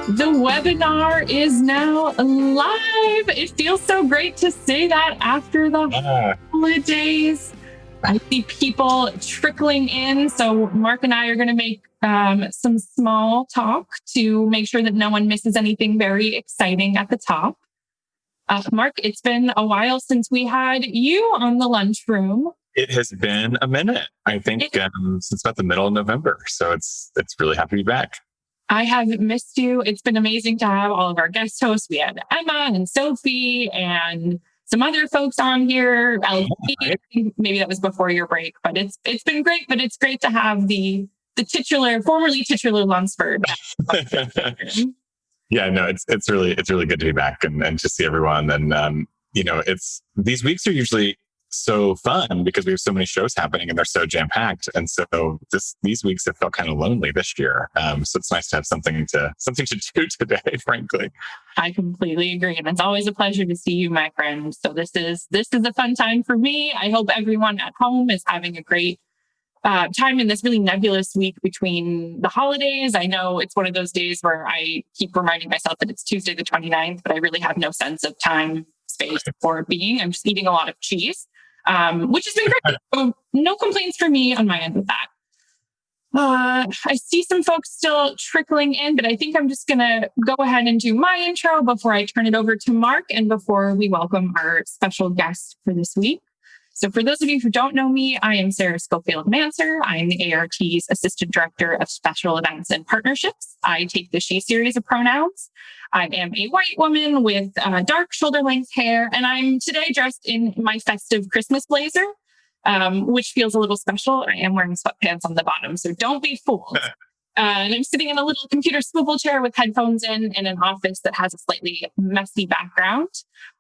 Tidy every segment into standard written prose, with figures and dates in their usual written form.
The webinar is now live. It feels so great to say that after the holidays. I see people trickling in. So Mark and I are going to make some small talk to make sure that no one misses anything very exciting at the top. Mark, it's been a while since we had you on the lunchroom. It has been a minute, I think, since about the middle of November. So it's really happy to be back. I have missed you. It's been amazing to have all of our guest hosts. We had Emma and Sophie and some other folks on here. Right. I think maybe that was before your break, but it's been great. But it's great to have the formerly titular Lunsford. Yeah, no, it's really good to be back and to see everyone. And these weeks are usually so fun because we have so many shows happening and they're so jam-packed. And so these weeks have felt kind of lonely this year. So it's nice to have something to do today, frankly. I completely agree. And it's always a pleasure to see you, my friend. So this is a fun time for me. I hope everyone at home is having a great time in this really nebulous week between the holidays. I know it's one of those days where I keep reminding myself that it's Tuesday the 29th, but I really have no sense of time, space, or being. I'm just eating a lot of cheese. Which has been great. So no complaints for me on my end with that. I see some folks still trickling in, but I think I'm just going to go ahead and do my intro before I turn it over to Mark and before we welcome our special guest for this week. So for those of you who don't know me, I am Sarah Schofield-Manser. I'm the A.R.T's Assistant Director of Special Events and Partnerships. I take the she series of pronouns. I am a white woman with dark shoulder-length hair, and I'm today dressed in my festive Christmas blazer, which feels a little special. I am wearing sweatpants on the bottom, so don't be fooled. And I'm sitting in a little computer swivel chair with headphones in an office that has a slightly messy background.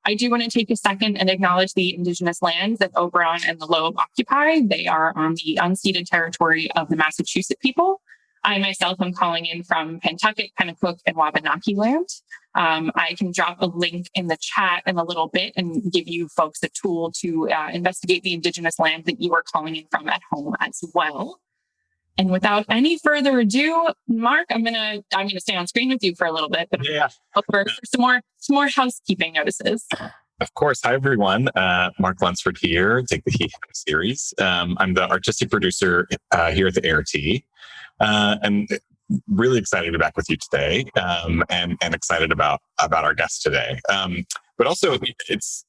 I do want to take a second and acknowledge the Indigenous lands that Oberon and the Lobe occupy. They are on the unceded territory of the Massachusetts people. I myself am calling in from Pentucket, Pennacook, and Wabanaki land. I can drop a link in the chat in a little bit and give you folks a tool to investigate the Indigenous land that you are calling in from at home as well. And without any further ado, Mark, I'm gonna stay on screen with you for a little bit, but for some more housekeeping notices. Of course. Hi, everyone. Mark Lunsford here. Take the He series. I'm the artistic producer here at the A.R.T. And really excited to be back with you today, and excited about our guest today. But also, it's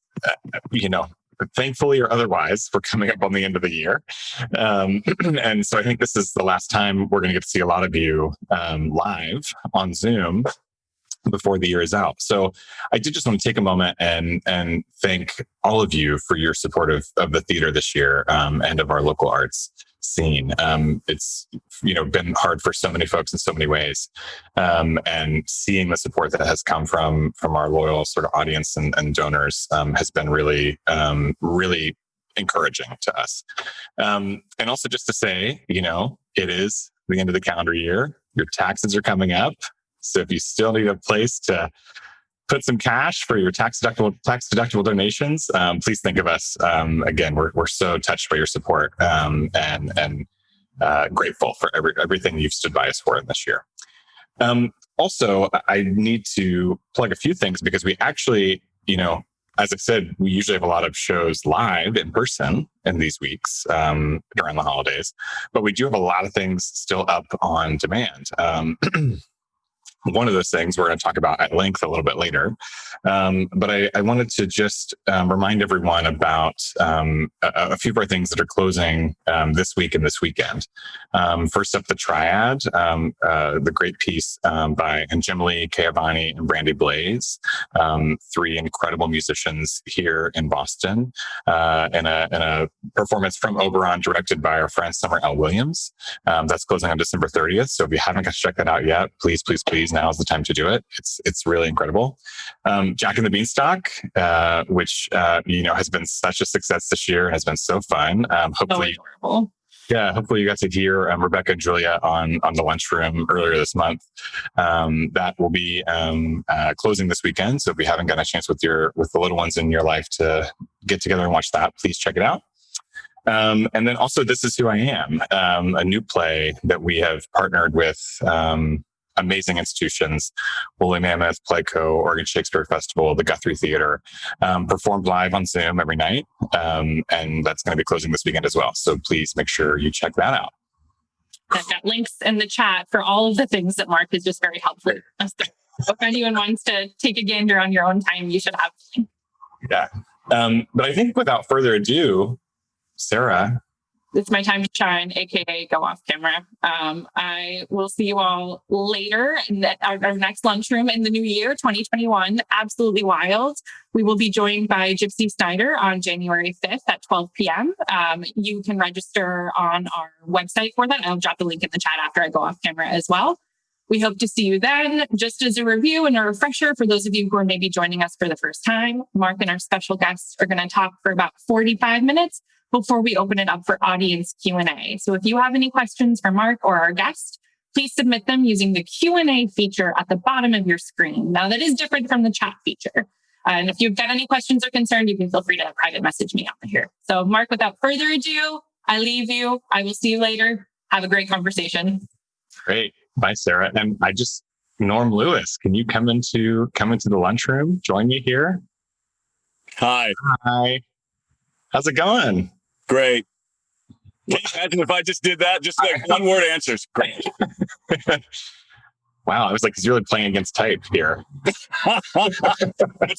thankfully or otherwise, we're coming up on the end of the year. And so I think this is the last time we're going to get to see a lot of you live on Zoom before the year is out. So I did just want to take a moment and thank all of you for your support of the theater this year, and of our local arts scene. It's been hard for so many folks in so many ways, and seeing the support that has come from our loyal sort of audience and donors has been really encouraging to us. And also just to say, it is the end of the calendar year. Your taxes are coming up, so if you still need a place to put some cash for your tax deductible donations, please think of us. Again, we're so touched by your support, and grateful for everything you've stood by us for in this year. Also, I need to plug a few things because we actually, as I said, we usually have a lot of shows live in person in these weeks during the holidays, but we do have a lot of things still up on demand. One of those things we're going to talk about at length a little bit later. But I wanted to just remind everyone about a few of our things that are closing this week and this weekend. First up, the Triad, the great piece by Anjimli Kayavani and Brandy Blaze, three incredible musicians here in Boston, and a performance from Oberon directed by our friend Summer L. Williams. That's closing on December 30th. So if you haven't got to check that out yet, please, now is the time to do it. It's really incredible. Jack and the Beanstalk, which has been such a success this year and has been so fun. Hopefully you got to hear Rebecca and Julia on the lunchroom earlier this month. That will be closing this weekend. So if you haven't gotten a chance with the little ones in your life to get together and watch that, please check it out. And then also, This Is Who I Am, a new play that we have partnered with amazing institutions, Woolly Mammoth, Playco, Oregon Shakespeare Festival, the Guthrie Theater, performed live on Zoom every night. And that's going to be closing this weekend as well. So please make sure you check that out. I've got links in the chat for all of the things that Mark is just very helpful. So if anyone wants to take a gander on your own time, you should have a link. Yeah. But I think without further ado, Sarah. It's my time to shine, aka go off camera. I will see you all later at our next lunchroom in the new year, 2021. Absolutely wild. We will be joined by Gypsy Snyder on January 5th at 12 p.m. You can register on our website for that. I'll drop the link in the chat after I go off camera as well. We hope to see you then. Just as a review and a refresher for those of you who are maybe joining us for the first time, Mark and our special guests are going to talk for about 45 minutes before we open it up for audience Q&A. So if you have any questions for Mark or our guest, please submit them using the Q&A feature at the bottom of your screen. Now, that is different from the chat feature. And if you've got any questions or concerns, you can feel free to private message me on here. So Mark, without further ado, I leave you. I will see you later. Have a great conversation. Great. Bye, Sarah. And Norm Lewis, can you come into the lunchroom? Join me here. Hi. How's it going? Great. Can you imagine if I just did that? Just like one word answers. Great. Wow. I was like, he's really playing against type here. What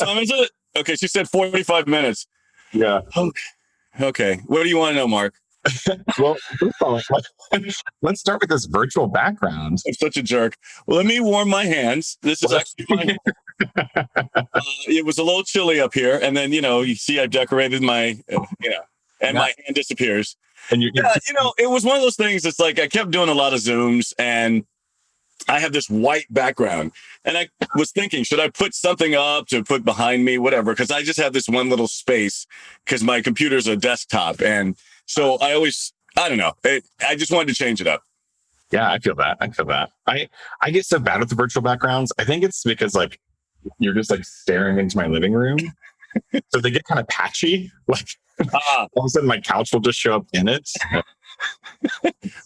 time is it? Okay. She said 45 minutes. Yeah. Okay. What do you want to know, Mark? Well, first of all, let's start with this virtual background. I'm such a jerk. Well, let me warm my hands. This is actually my it was a little chilly up here. And then, you see I've decorated my, my hand disappears. And it was one of those things. It's like I kept doing a lot of Zooms and I have this white background. And I was thinking, should I put something up to put behind me, whatever? Because I just have this one little space because my computer's a desktop. And so I don't know. I just wanted to change it up. Yeah, I feel that. I get so bad with the virtual backgrounds. I think it's because you're just staring into my living room. So they get kind of patchy. All of a sudden my couch will just show up in it.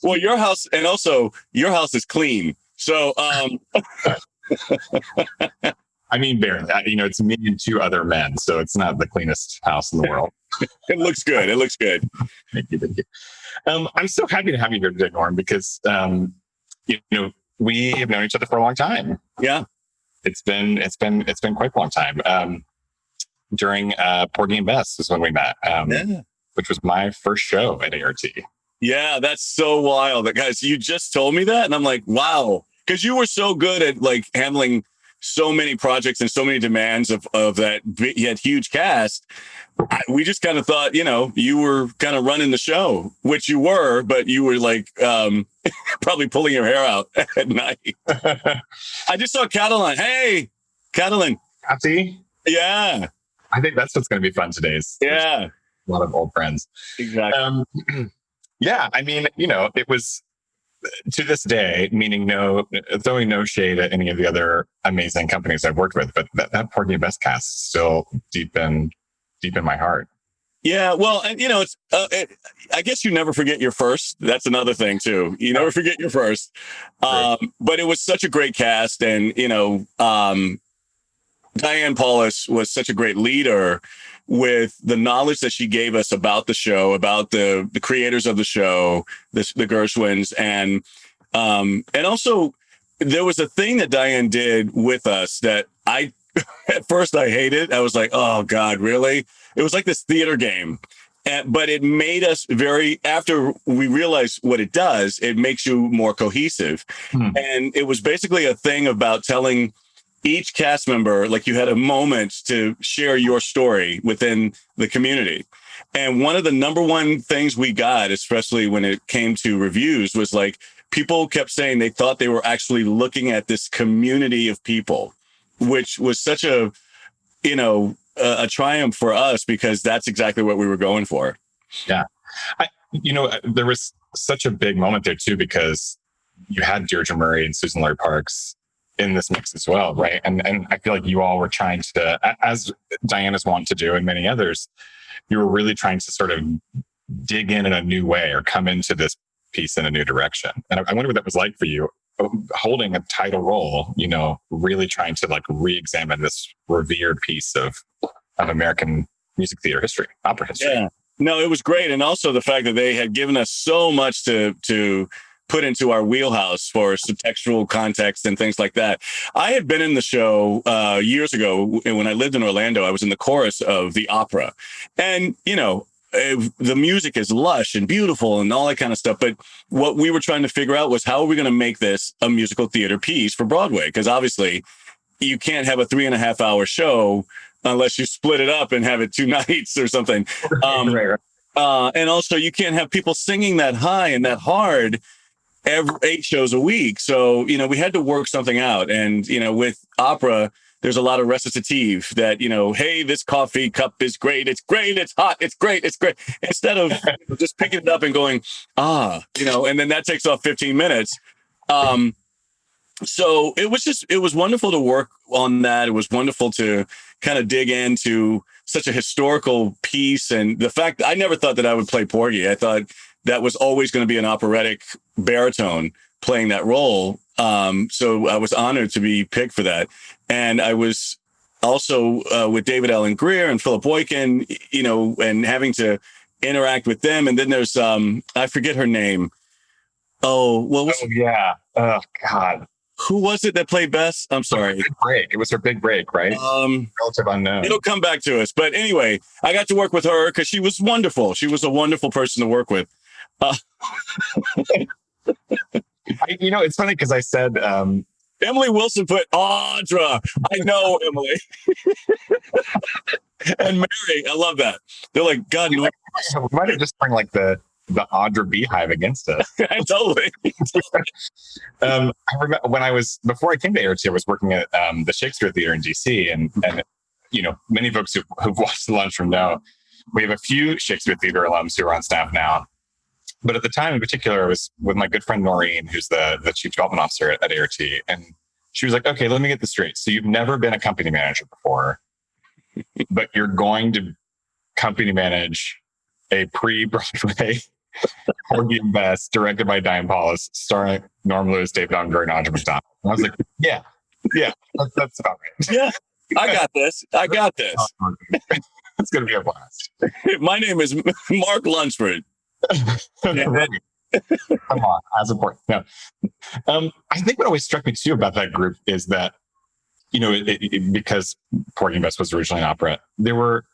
Well, your house is clean. So, I mean, barely. It's me and two other men, so it's not the cleanest house in the world. It looks good. Thank you. I'm so happy to have you here today, Norm, because we have known each other for a long time. Yeah, it's been quite a long time. During Porgy and Bess is when we met, which was my first show at A.R.T. Yeah, that's so wild. Guys, you just told me that, and I'm like, wow, because you were so good at handling so many projects and so many demands of that huge cast. We just kind of thought, you were kind of running the show, which you were, but you were probably pulling your hair out at night. I just saw Catalan. Hey, Catalan. Kathy? Yeah. I think that's what's going to be fun today. Yeah. A lot of old friends. Exactly. Yeah. I mean, it was to this day, meaning throwing no shade at any of the other amazing companies I've worked with, but that Porky and Bess cast is still deep in my heart. Yeah, well, and it's I guess you never forget your first. That's another thing too. You never forget your first. But it was such a great cast, and Diane Paulus was such a great leader with the knowledge that she gave us about the show, about the creators of the show, the Gershwins, and also there was a thing that Diane did with us that at first I hated. I was like, oh God, really? It was like this theater game. But it made us after we realized what it does, it makes you more cohesive. And it was basically a thing about telling each cast member, you had a moment to share your story within the community. And one of the number one things we got, especially when it came to reviews, was people kept saying they thought they were actually looking at this community of people, which was such a triumph for us because that's exactly what we were going for. Yeah. There was such a big moment there too, because you had Deirdre Murray and Susan Laurie Parks in this mix as well, right? And I feel like you all were trying to, as Diana's want to do and many others, you were really trying to sort of dig in a new way or come into this piece in a new direction. And I wonder what that was like for you holding a title role, you know, really trying to like re-examine this revered piece of American music theater history, opera history. Yeah. No, it was great. And also the fact that they had given us so much to put into our wheelhouse for subtextual context and things like that. I had been in the show years ago when I lived in Orlando. I was in the chorus of the opera. And, you know, the music is lush and beautiful and all that kind of stuff. But what we were trying to figure out was how are we going to make this a musical theater piece for Broadway? Because obviously you can't have a 3.5-hour show unless you split it up and have it 2 nights or something. Right. And also you can't have people singing that high and that hard every 8 shows a week. So, you know, we had to work something out. And, you know, with opera, there's a lot of recitative that, you know, hey, this coffee cup is great. It's great. It's hot. It's great. It's great. Instead of just picking it up and going, you know, and then that takes off 15 minutes. So it was wonderful to work on that. It was wonderful to kind of dig into such a historical piece. And the fact I never thought that I would play Porgy. I thought that was always going to be an operatic baritone playing that role. So I was honored to be picked for that. And I was also with David Allen Greer and Philip Boykin, you know, and having to interact with them. And then there's, I forget her name. Oh, Yeah. Oh, God. Who was it that played Bess? I'm sorry. Big break. It was her big break, right? Relative unknown. It'll come back to us. But anyway, I got to work with her because she was wonderful. She was a wonderful person to work with. You know, it's funny because I said Emily Wilson put Audra. I know Emily. And Mary, I love that. They're like, God, no. We might have just bring like the Audra beehive against us. Totally. I remember before I came to A.R.T, I was working at the Shakespeare Theater in DC, and you know, many folks who've watched the lunchroom know we have a few Shakespeare Theater alums who are on staff now. But at the time in particular, I was with my good friend Noreen, who's the chief development officer at A.R.T. And she was like, okay, let me get this straight. So you've never been a company manager before, but you're going to company manage a pre-Broadway Porgy and Bess, directed by Diane Paulus, starring Norm Lewis, David Onger, and Audra McDonald. And I was like, yeah, that's about right. Yeah, I got this. It's going to be a blast. My name is Mark Lunsford. Come on, as important. No, I think what always struck me too about that group is that, you know, because Porgy and Bess was originally an opera, there were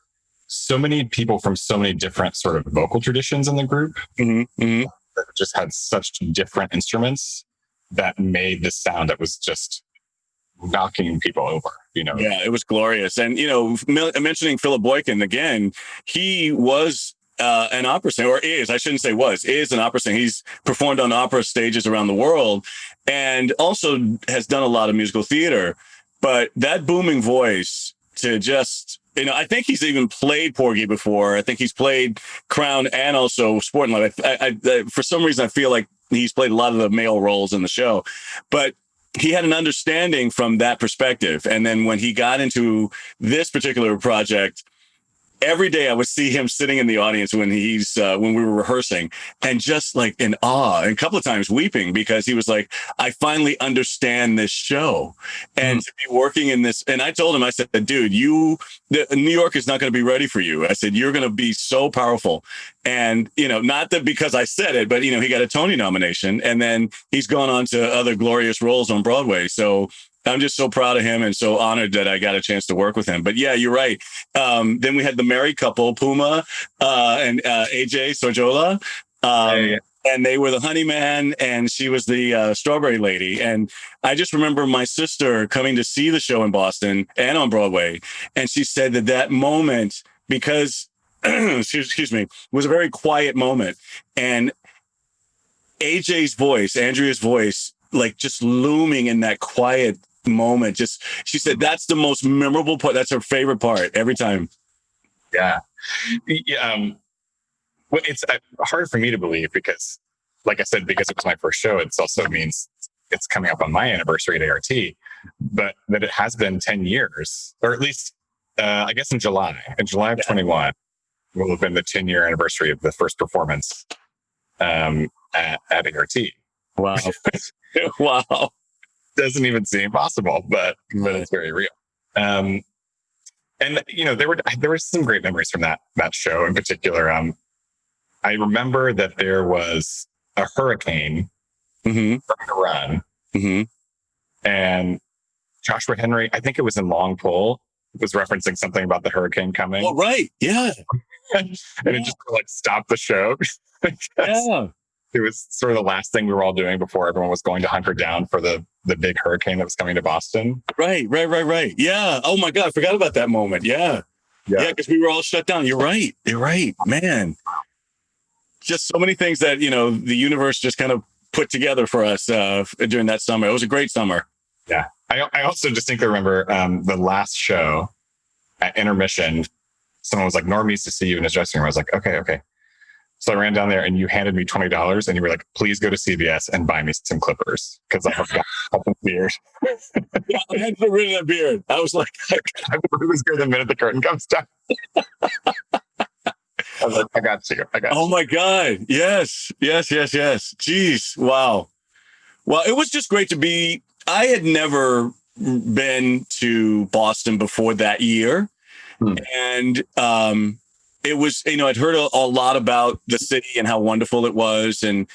so many people from so many different sort of vocal traditions in the group that just had such different instruments that made this sound that was just knocking people over, you know? Yeah, it was glorious. And, you know, mentioning Philip Boykin again, he was an opera singer, or is an opera singer. He's performed on opera stages around the world and also has done a lot of musical theater. But that booming voice to just, you know, I think he's even played Porgy before. I think he's played Crown and also Sport and Life. I for some reason, I feel like he's played a lot of the male roles in the show. But he had an understanding from that perspective. And then when he got into this particular project, every day I would see him sitting in the audience when when we were rehearsing and just like in awe and a couple of times weeping because he was like, I finally understand this show and to be working in this. And I told him, I said, dude, New York is not going to be ready for you. I said, you're going to be so powerful. And, you know, not that because I said it, but, you know, he got a Tony nomination and then he's gone on to other glorious roles on Broadway. So I'm just so proud of him and so honored that I got a chance to work with him. But yeah, you're right. Then we had the married couple, Puma and AJ Sojola. And they were the honeyman and she was the strawberry lady. And I just remember my sister coming to see the show in Boston and on Broadway. And she said that moment, because, excuse me, was a very quiet moment. And AJ's voice, Andrea's voice, like just looming in that quiet moment. Just, she said, that's the most memorable part. That's her favorite part every time. Yeah. Well, it's hard for me to believe because, like I said, because it was my first show, it also means it's coming up on my anniversary at A.R.T, but that it has been 10 years, or at least, I guess in July of 21 will have been the 10-year anniversary of the first performance at A.R.T. Wow. Wow. Doesn't even seem possible, but it's very real. And there were some great memories from that show in particular. I remember that there was a hurricane starting to run, and Joshua Henry, I think it was in Long Pole, was referencing something about the hurricane coming. Oh, right. Yeah. And it just stopped the show. Yeah. It was sort of the last thing we were all doing before everyone was going to hunker down for the big hurricane that was coming to Boston. Right. Yeah. Oh my God. I forgot about that moment. Yeah. Yeah. Because we were all shut down. You're right. Man. Just so many things that, the universe just kind of put together for us during that summer. It was a great summer. Yeah. I also distinctly remember the last show at intermission, someone was like, Norm needs to see you in his dressing room. I was like, okay. So I ran down there and you handed me $20 and you were like, please go to CVS and buy me some clippers because I have got a beard. Yeah, I had to get rid of that beard. I was like, I was good the minute the curtain comes down. I was like, I got you. Oh my God. Yes. Jeez. Wow. Well, it was just great to be. I had never been to Boston before that year. And it was, I'd heard a lot about the city and how wonderful it was and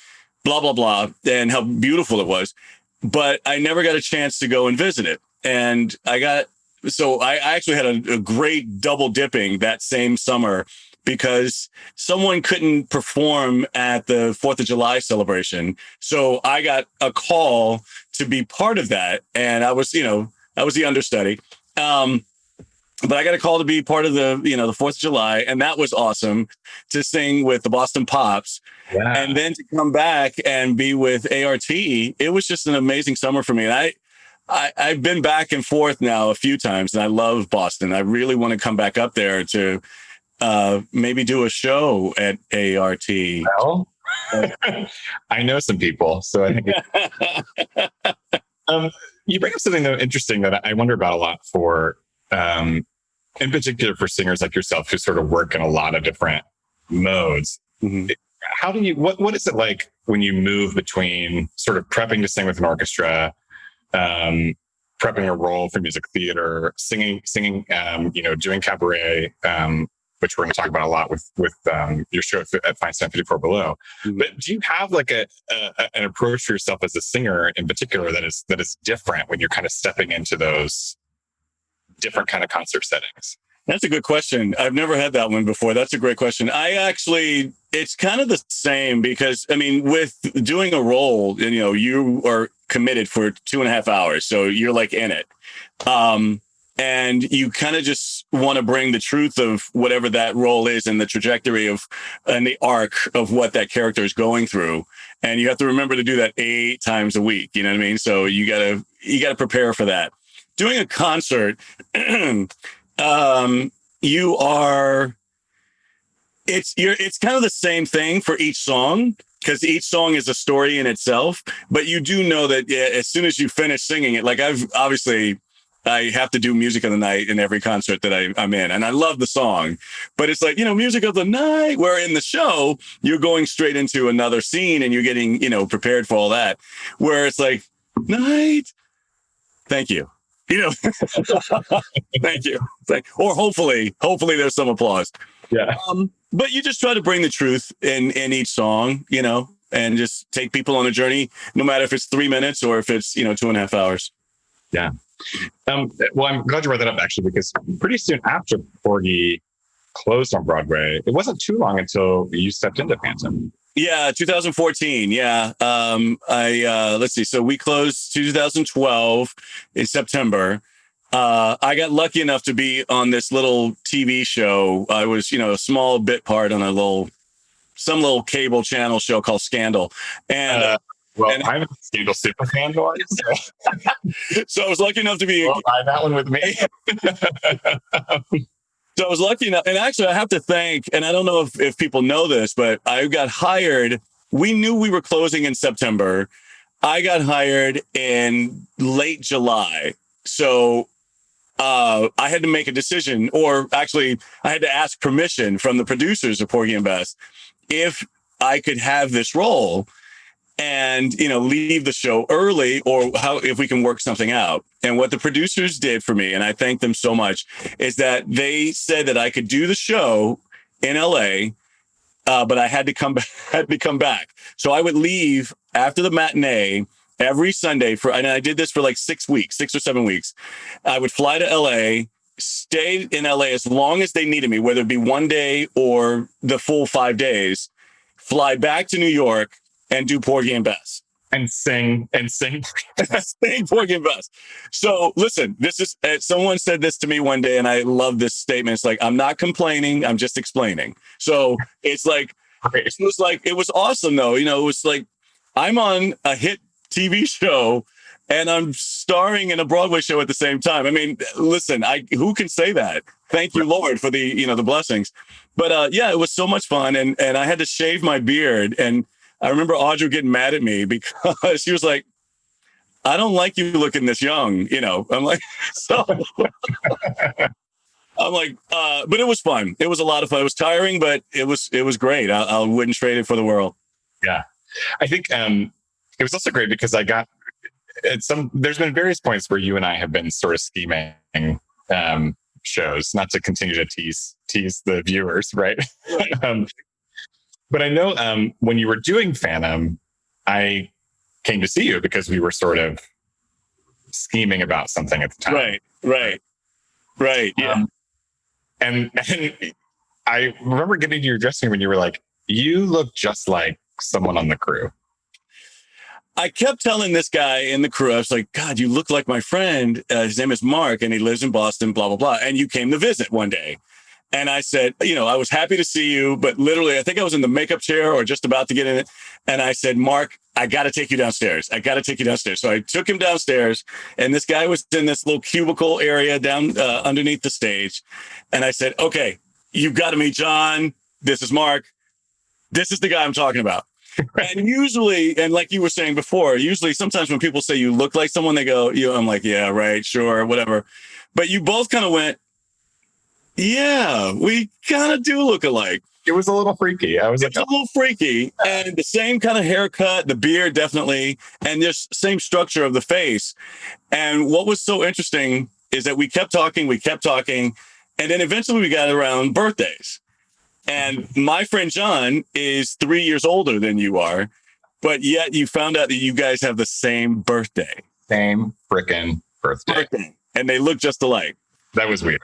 blah, blah, blah, and how beautiful it was. But I never got a chance to go and visit it. And I actually had a great double dipping that same summer because someone couldn't perform at the 4th of July celebration. So I got a call to be part of that. And I was the understudy. But I got a call to be part of the 4th of July. And that was awesome to sing with the Boston Pops. Yeah. And then to come back and be with A.R.T. It was just an amazing summer for me. And I've been back and forth now a few times and I love Boston. I really want to come back up there to maybe do a show at A.R.T. Well, I know some people, so I think you bring up something though interesting that I wonder about a lot for, in particular for singers like yourself who sort of work in a lot of different modes. How do you? What is it like when you move between sort of prepping to sing with an orchestra, prepping a role for music theater, singing, doing cabaret, which we're going to talk about a lot with your show at Feinstein 54 Below. But do you have like an approach for yourself as a singer in particular that is different when you're kind of stepping into those different kind of concert settings? That's a good question. I've never had that one before. That's a great question. It's kind of the same because, with doing a role, you are committed for 2.5 hours. So you're like in it. And you kind of just want to bring the truth of whatever that role is and the trajectory of and the arc of what that character is going through. And you have to remember to do that 8 times a week. You know what I mean? So you gotta prepare for that. Doing a concert, it's kind of the same thing for each song because each song is a story in itself. But you do know that as soon as you finish singing it, like I have to do music of the night in every concert that I'm in. And I love the song, but it's like, music of the night, where in the show, you're going straight into another scene and you're getting, prepared for all that. Where it's like, night, thank you. Thank you. Or hopefully there's some applause. Yeah. But you just try to bring the truth in each song, and just take people on a journey, no matter if it's 3 minutes or if it's, 2.5 hours. Yeah. Well, I'm glad you brought that up actually, because pretty soon after Porgy closed on Broadway, it wasn't too long until you stepped into Phantom. Yeah, 2014. Yeah. Let's see. So we closed 2012 in September. I got lucky enough to be on this little TV show. I was, a small bit part on some little cable channel show called Scandal. And I'm a Scandal super fan, so I was lucky enough to be buy that one with me. So I was lucky enough, and actually I have to thank, and I don't know if people know this, but I got hired. We knew we were closing in September. I got hired in late July. So I had to make a decision, or actually I had to ask permission from the producers of Porgy and Bess if I could have this role. and, leave the show early, or how, if we can work something out. And what the producers did for me, and I thank them so much, is that they said that I could do the show in LA, but I had to come back, So I would leave after the matinee every Sunday and I did this for like 6 or 7 weeks. I would fly to LA, stay in LA as long as they needed me, whether it be one day or the full 5 days, fly back to New York and do Porgy and Bess. And sing. Sing Porgy and Bess. So listen, this is, someone said this to me one day, and I love this statement. It's like, I'm not complaining, I'm just explaining. So it's like, it was awesome though. It was like, I'm on a hit TV show and I'm starring in a Broadway show at the same time. I mean, listen, who can say that? Thank you, Lord, for the, the blessings. But yeah, it was so much fun. And I had to shave my beard. And I remember Audrey getting mad at me because she was like, I don't like you looking this young, I'm like, so I'm like, but it was fun. It was a lot of fun. It was tiring, but it was great. I wouldn't trade it for the world. Yeah. I think it was also great because there's been various points where you and I have been sort of scheming shows, not to continue to tease the viewers, right? But I know when you were doing Phantom, I came to see you because we were sort of scheming about something at the time. Right. Yeah. And I remember getting to your dressing room and you were like, you look just like someone on the crew. I kept telling this guy in the crew, I was like, God, you look like my friend. His name is Mark and he lives in Boston, blah, blah, blah. And you came to visit one day. And I said, I was happy to see you, but literally, I think I was in the makeup chair or just about to get in it. And I said, Mark, I got to take you downstairs. So I took him downstairs, and this guy was in this little cubicle area down underneath the stage. And I said, okay, you've got to meet John. This is Mark. This is the guy I'm talking about. And usually, and like you were saying before, sometimes when people say you look like someone, they go, I'm like, yeah, right, sure, whatever. But you both kind of went, yeah, we kind of do look alike. It was a little freaky. I was a little freaky, and the same kind of haircut, the beard definitely, and just same structure of the face. And what was so interesting is that we kept talking, and then eventually we got around birthdays. And my friend John is 3 years older than you are, but yet you found out that you guys have the same birthday. Same frickin' birthday. And they look just alike. That was weird.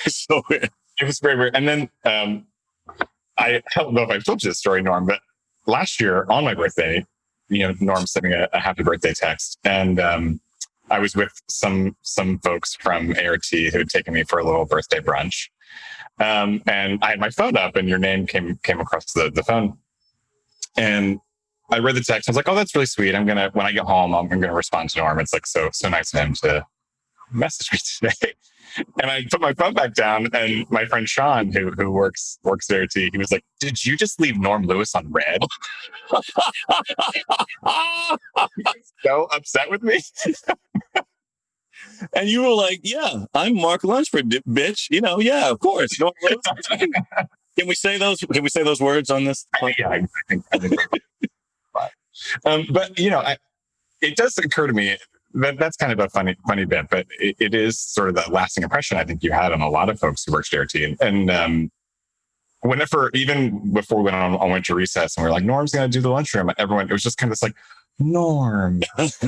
So weird. It was very weird. And then I don't know if I've told you this story, Norm, but last year on my birthday, Norm sent me a happy birthday text. And I was with some folks from A.R.T. who had taken me for a little birthday brunch. And I had my phone up and your name came across the phone. And I read the text. I was like, oh, that's really sweet. when I get home, I'm going to respond to Norm. It's like so nice of him to message me today. And I put my phone back down, and my friend Sean, who works at A.R.T., he was like, did you just leave Norm Lewis on red? So upset with me. And you were like, yeah, I'm Mark Lunsford, bitch. Yeah, of course. Norm Lewis. Can we say those words on this? Yeah, I think but it does occur to me that's kind of a funny bit, but it is sort of the lasting impression I think you had on a lot of folks who worked at A.R.T. And whenever, even before we went on winter recess and we were like, Norm's going to do the lunchroom, it was just kind of this like, Norm. That's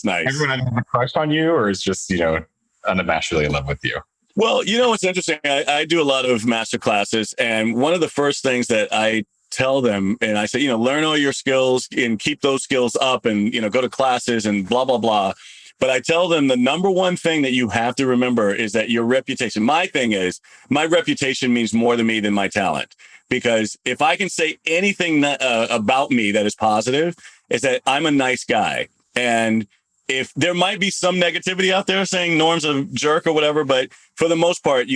nice. Everyone had a crush on you, or is just, unabashedly in love with you? Well, what's interesting? I do a lot of master classes, and one of the first things that I tell them, and I say, learn all your skills and keep those skills up, and, go to classes and blah, blah, blah. But I tell them the number one thing that you have to remember is that your reputation, my thing is, my reputation means more to me than my talent. Because if I can say anything about me that is positive, is that I'm a nice guy. And if there might be some negativity out there saying Norm's a jerk or whatever, but for the most part,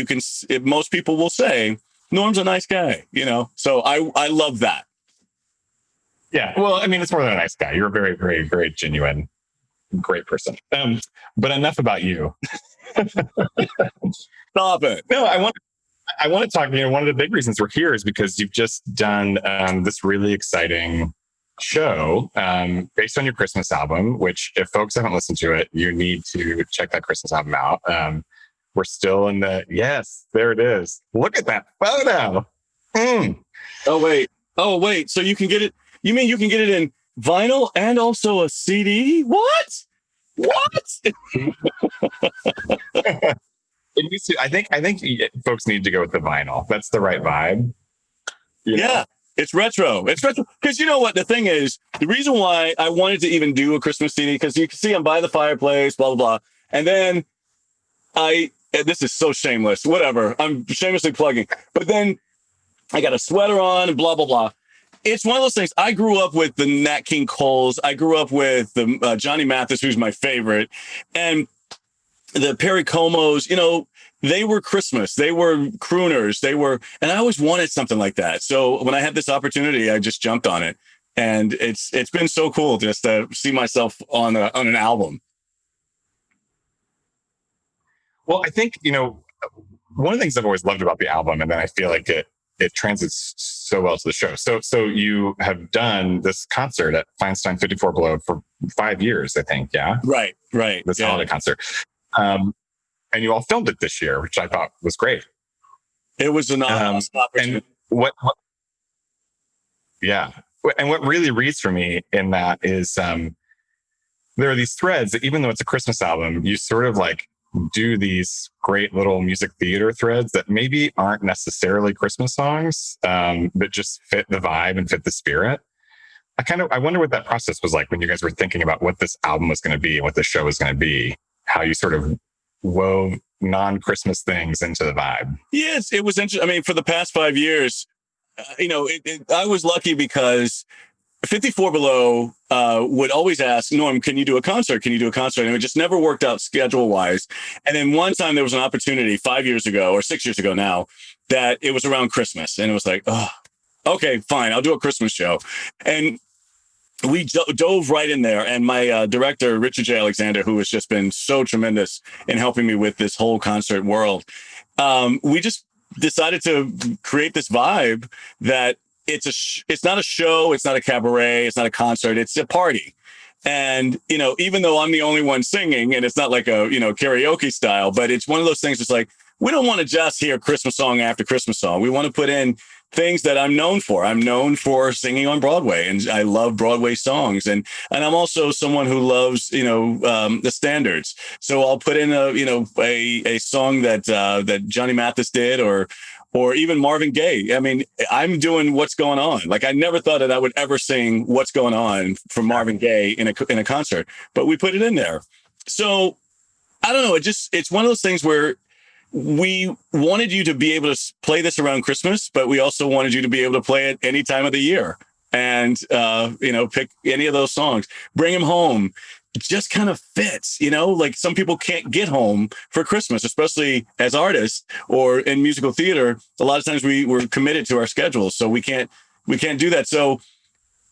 most people will say Norm's a nice guy, So I love that. Yeah. Well, I mean, it's more than a nice guy. You're a very, very, very genuine, great person. But enough about you. Stop it. No, I want to talk, one of the big reasons we're here is because you've just done this really exciting show based on your Christmas album, which if folks haven't listened to it, you need to check that Christmas album out. We're still in yes, there it is. Look at that photo. Oh, wait. So you can get it. You mean you can get it in vinyl and also a CD? What? I think folks need to go with the vinyl. That's the right vibe. Yeah. It's retro. Because you know what? The thing is, the reason why I wanted to even do a Christmas CD, because you can see I'm by the fireplace, blah, blah, blah. And then this is so shameless, whatever. I'm shamelessly plugging. But then I got a sweater on and blah, blah, blah. It's one of those things. I grew up with the Nat King Coles. I grew up with the Johnny Mathis, who's my favorite. And the Perry Comos, they were Christmas. They were crooners. And I always wanted something like that. So when I had this opportunity, I just jumped on it. And it's been so cool just to see myself on an album. Well, I think, one of the things I've always loved about the album, and then I feel like it transits so well to the show. So you have done this concert at Feinstein 54 Below for 5 years, I think. Yeah. Right. This holiday concert. And you all filmed it this year, which I thought was great. It was an awesome opportunity. And what really reads for me in that is there are these threads that even though it's a Christmas album, you sort of like do these great little music theater threads that maybe aren't necessarily Christmas songs, but just fit the vibe and fit the spirit. I wonder what that process was like when you guys were thinking about what this album was going to be and what the show was going to be, how you sort of wove non-Christmas things into the vibe. Yes, it was interesting. I mean, for the past 5 years, I was lucky because 54 Below would always ask, Norm, can you do a concert? And it just never worked out schedule-wise. And then one time there was an opportunity 5 years ago or 6 years ago now that it was around Christmas. And it was like, oh, okay, fine, I'll do a Christmas show. And we dove right in there. And my director, Richard J. Alexander, who has just been so tremendous in helping me with this whole concert world, we just decided to create this vibe that it's not a show, it's not a cabaret, it's not a concert, it's a party. And, even though I'm the only one singing and it's not like a, karaoke style, but it's one of those things that's like, we don't want to just hear Christmas song after Christmas song. We want to put in things that I'm known for. I'm known for singing on Broadway, and I love Broadway songs. And I'm also someone who loves, the standards. So I'll put in a song that Johnny Mathis did, or even Marvin Gaye. I mean, I'm doing What's Going On. Like, I never thought that I would ever sing What's Going On from Marvin Gaye in a concert, but we put it in there. So I don't know. It's one of those things where we wanted you to be able to play this around Christmas, but we also wanted you to be able to play it any time of the year and, pick any of those songs, bring them home. It just kind of fits, like some people can't get home for Christmas, especially as artists or in musical theater. A lot of times we're committed to our schedules, so we can't do that. So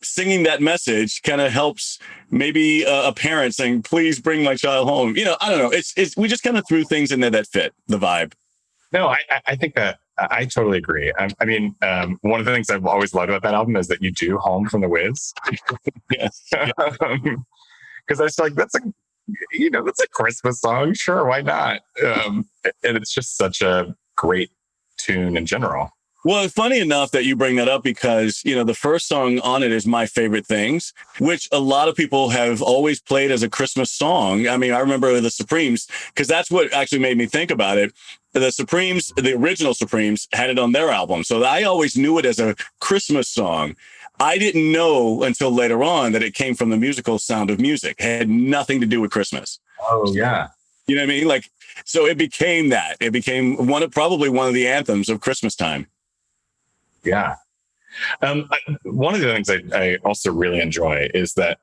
singing that message kind of helps maybe a parent saying, please bring my child home. I don't know. It's we just kind of threw things in there that fit the vibe. No, I think that I totally agree. I mean, one of the things I've always loved about that album is that you do Home from the Wiz. Yes. Because I was like, that's a Christmas song. Sure, why not? And it's just such a great tune in general. Well, funny enough that you bring that up because, the first song on it is My Favorite Things, which a lot of people have always played as a Christmas song. I mean, I remember the Supremes, because that's what actually made me think about it. The Supremes, the original Supremes, had it on their album. So I always knew it as a Christmas song. I didn't know until later on that it came from the musical Sound of Music. It had nothing to do with Christmas. Oh, yeah. You know what I mean? Like, so it became that. It became probably one of the anthems of Christmas time. Yeah. One of the things I also really enjoy is that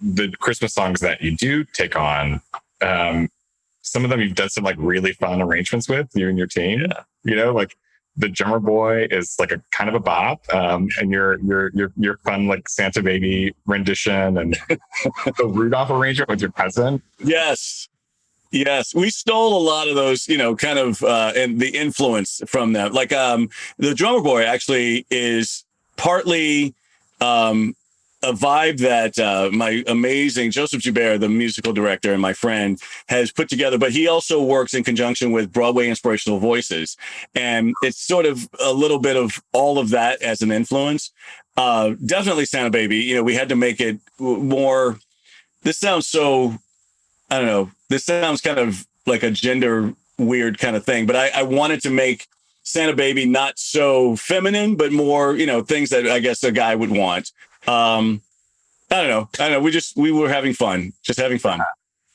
the Christmas songs that you do take on, some of them you've done some like really fun arrangements with, you and your team. Yeah. Like the Drummer Boy is like a kind of a bop, and your fun like Santa Baby rendition and the Rudolph arrangement with your cousin. Yes, we stole a lot of those, kind of, and the influence from them. Like, the Drummer Boy actually is partly a vibe that my amazing Joseph Joubert, the musical director and my friend, has put together. But he also works in conjunction with Broadway Inspirational Voices. And it's sort of a little bit of all of that as an influence. Definitely Santa Baby. You know, we had to make it more. This sounds so, I don't know. This sounds kind of like a gender weird kind of thing. But I wanted to make Santa Baby not so feminine, but more, you know, things that I guess a guy would want. I don't know. We were having fun, just having fun.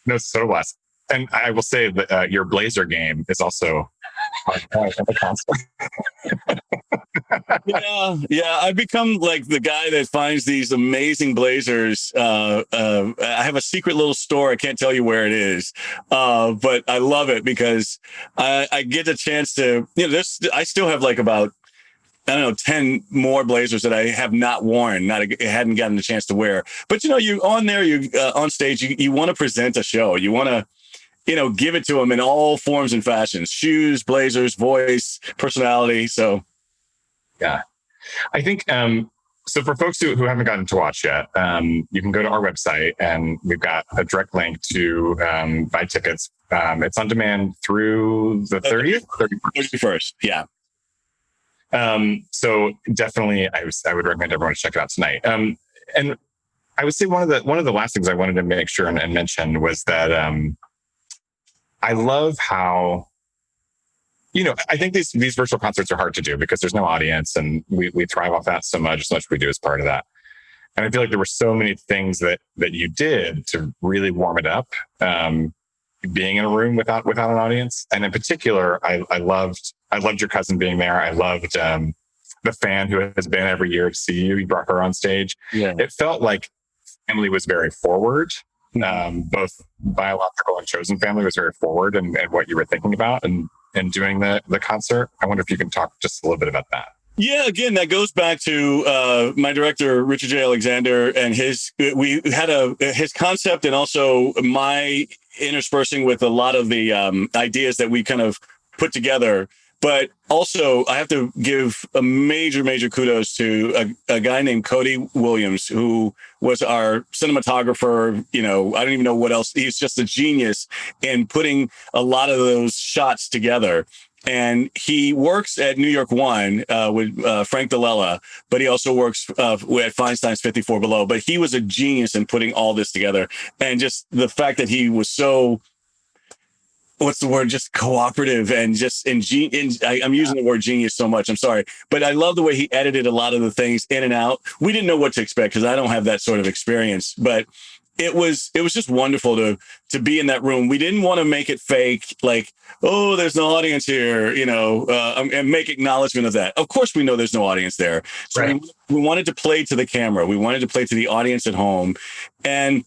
No, so less. And I will say that your blazer game is also yeah. I've become like the guy that finds these amazing blazers. I have a secret little store. I can't tell you where it is, but I love it because I get a chance to, you know, I still have like about, I don't know, 10 more blazers that I have not worn, hadn't gotten a chance to wear. But, you know, you on there, on stage, you want to present a show. You want to, you know, give it to them in all forms and fashions, shoes, blazers, voice, personality. So, yeah, I think, so for folks who haven't gotten to watch yet, you can go to our website and we've got a direct link to buy tickets. It's on demand through the 30th, 31st. Yeah. So definitely I would recommend everyone to check it out tonight. And I would say one of the last things I wanted to make sure and mention was that, I love how, you know, I think these virtual concerts are hard to do because there's no audience and we thrive off that so much we do as part of that. And I feel like there were so many things that you did to really warm it up, being in a room without an audience. And in particular, I loved your cousin being there. I loved the fan who has been every year to see you. You brought her on stage. Yeah. It felt like family was very forward. Both biological and chosen family was very forward and what you were thinking about and doing the concert. I wonder if you can talk just a little bit about that. Yeah, again, that goes back to my director, Richard J. Alexander, and his concept and also my interspersing with a lot of the ideas that we kind of put together. But also, I have to give a major kudos to a guy named Cody Williams, who was our cinematographer. You know, I don't even know what else. He's just a genius in putting a lot of those shots together. And he works at New York One with Frank DeLella, but he also works at Feinstein's 54 Below. But he was a genius in putting all this together. And just the fact that he was so, what's the word? Just cooperative and just I'm using the word genius so much. I'm sorry, but I love the way he edited a lot of the things in and out. We didn't know what to expect because I don't have that sort of experience, but it was just wonderful to be in that room. We didn't want to make it fake, like, oh, there's no audience here, you know, and make acknowledgement of that. Of course, we know there's no audience there. So right. we wanted to play to the camera. We wanted to play to the audience at home. And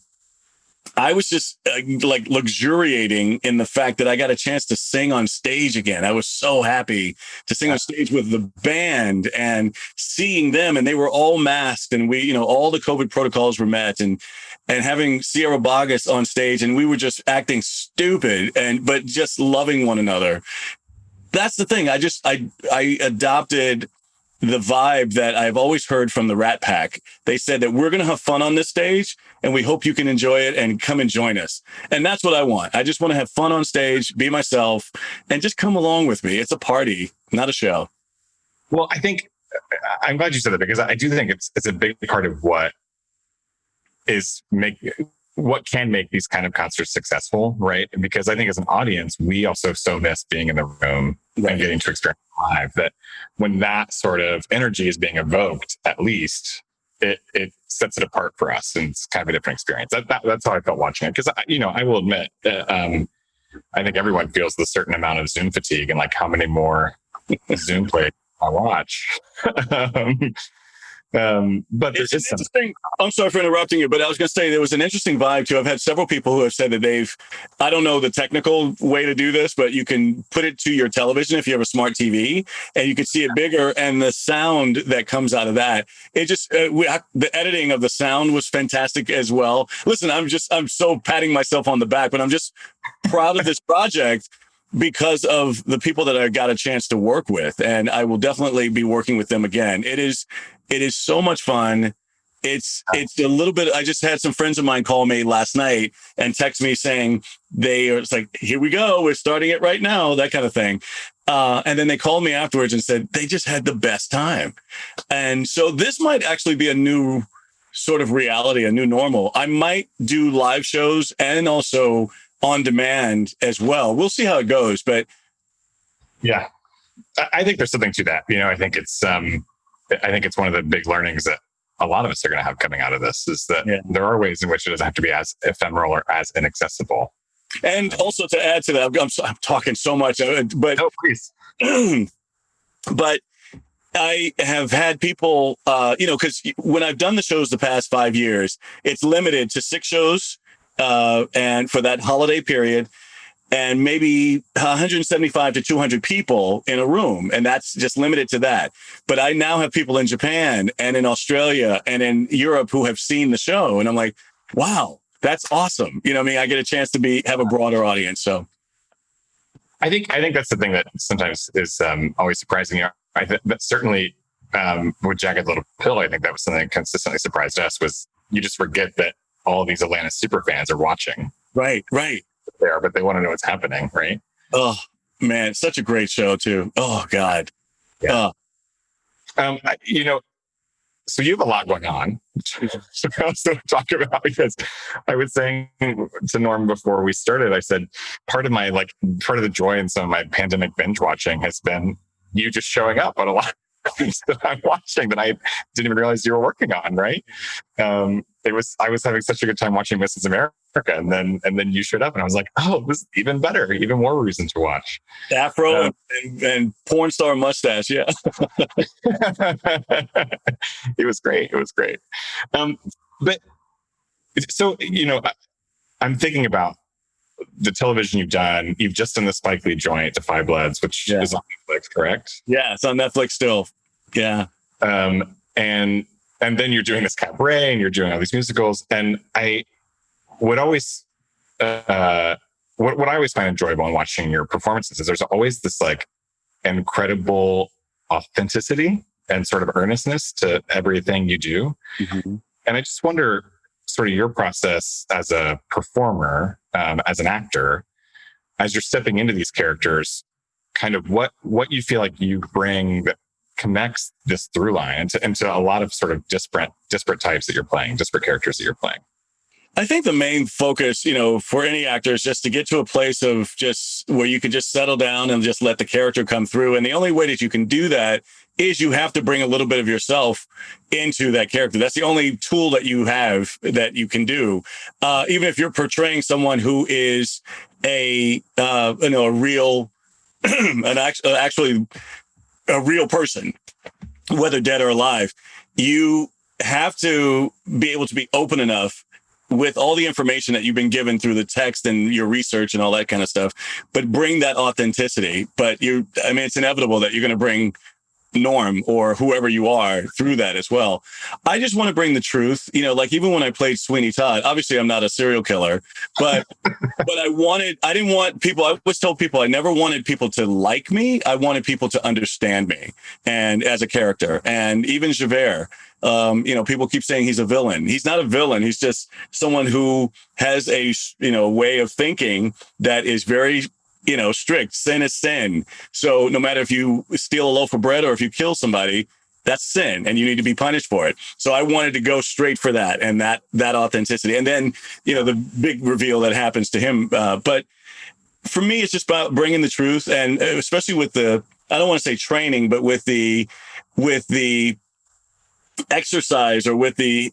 I was just like luxuriating in the fact that I got a chance to sing on stage again. I was so happy to sing on stage with the band and seeing them, and they were all masked, and we, you know, all the COVID protocols were met, and having Sierra Boggess on stage, and we were just acting stupid but just loving one another. That's the thing. I adopted the vibe that I've always heard from the Rat Pack. They said that we're going to have fun on this stage and we hope you can enjoy it and come and join us. And that's what I want. I just want to have fun on stage, be myself, and just come along with me. It's a party, not a show. Well, I think I'm glad you said that because I do think it's a big part of what can make these kind of concerts successful, right? Because I think as an audience, we also so miss being in the room and getting to experience live, that when that sort of energy is being evoked, at least it sets it apart for us, and it's kind of a different experience. That's how I felt watching it. Because I will admit that I think everyone feels the certain amount of Zoom fatigue, and like how many more Zoom plays I watch. But there's just interesting. I'm sorry for interrupting you, but I was going to say there was an interesting vibe too. I've had several people who have said that I don't know the technical way to do this, but you can put it to your television if you have a smart TV, and you can see it bigger, and the sound that comes out of that, it just the editing of the sound was fantastic as well. Listen, I'm so patting myself on the back, but I'm just proud of this project because of the people that I got a chance to work with, and I will definitely be working with them again. It is so much fun. It's a little bit. I just had some friends of mine call me last night and text me saying it's like, here we go, we're starting it right now, that kind of thing. And then they called me afterwards and said they just had the best time. And so this might actually be a new sort of reality, a new normal. I might do live shows and also on demand as well. We'll see how it goes, but yeah, I think there's something to that. I think it's one of the big learnings that a lot of us are going to have coming out of this is that there are ways in which it doesn't have to be as ephemeral or as inaccessible. And also to add to that, I'm talking so much, but no, please. But I have had people, because when I've done the shows the past 5 years, it's limited to 6 shows, and for that holiday period, and maybe 175 to 200 people in a room. And that's just limited to that. But I now have people in Japan and in Australia and in Europe who have seen the show. And I'm like, wow, that's awesome. I get a chance to have a broader audience. So I think that's the thing that sometimes is always surprising. But certainly with Jagged Little Pill, I think that was something that consistently surprised us was you just forget that all of these Atlanta super fans are watching. Right. There, but they want to know what's happening, right? Oh man, such a great show too. Oh God. Yeah. So you have a lot going on to also talk about, because I was saying to Norm before we started, I said, part of the joy in some of my pandemic binge watching has been you just showing up on a lot of things that I'm watching that I didn't even realize you were working on, right? I was having such a good time watching Mrs. America, and then you showed up, and I was like, oh, this is even better, even more reason to watch. Afro and porn star mustache, yeah. It was great. But so I'm thinking about the television you've done. You've just done the Spike Lee joint, The Five Bloods, which is on Netflix, correct? Yeah, it's on Netflix still. Yeah. And then you're doing this cabaret and you're doing all these musicals. And I would always, what I always find enjoyable in watching your performances is there's always this incredible authenticity and sort of earnestness to everything you do. Mm-hmm. And I just wonder sort of your process as a performer, as an actor, as you're stepping into these characters, kind of what you feel like you bring that connects this through line into a lot of sort of disparate types that you're playing, disparate characters that you're playing. I think the main focus, for any actor is just to get to a place of just where you can just settle down and just let the character come through. And the only way that you can do that is you have to bring a little bit of yourself into that character. That's the only tool that you have that you can do. Even if you're portraying someone who is a real, actually a real person, whether dead or alive, you have to be able to be open enough with all the information that you've been given through the text and your research and all that kind of stuff, but bring that authenticity. But it's inevitable that you're going to bring Norm or whoever you are through that as well. I just want to bring the truth, even when I played Sweeney Todd, obviously I'm not a serial killer, but I always told people I never wanted people to like me. I wanted people to understand me and as a character. And even Javert, people keep saying he's a villain. He's not a villain. He's just someone who has a, way of thinking that is very, strict. Sin is sin. So no matter if you steal a loaf of bread or if you kill somebody, that's sin and you need to be punished for it. So I wanted to go straight for that and that authenticity. And then, the big reveal that happens to him. But for me, it's just about bringing the truth, and especially with I don't want to say training, but with the exercise or with the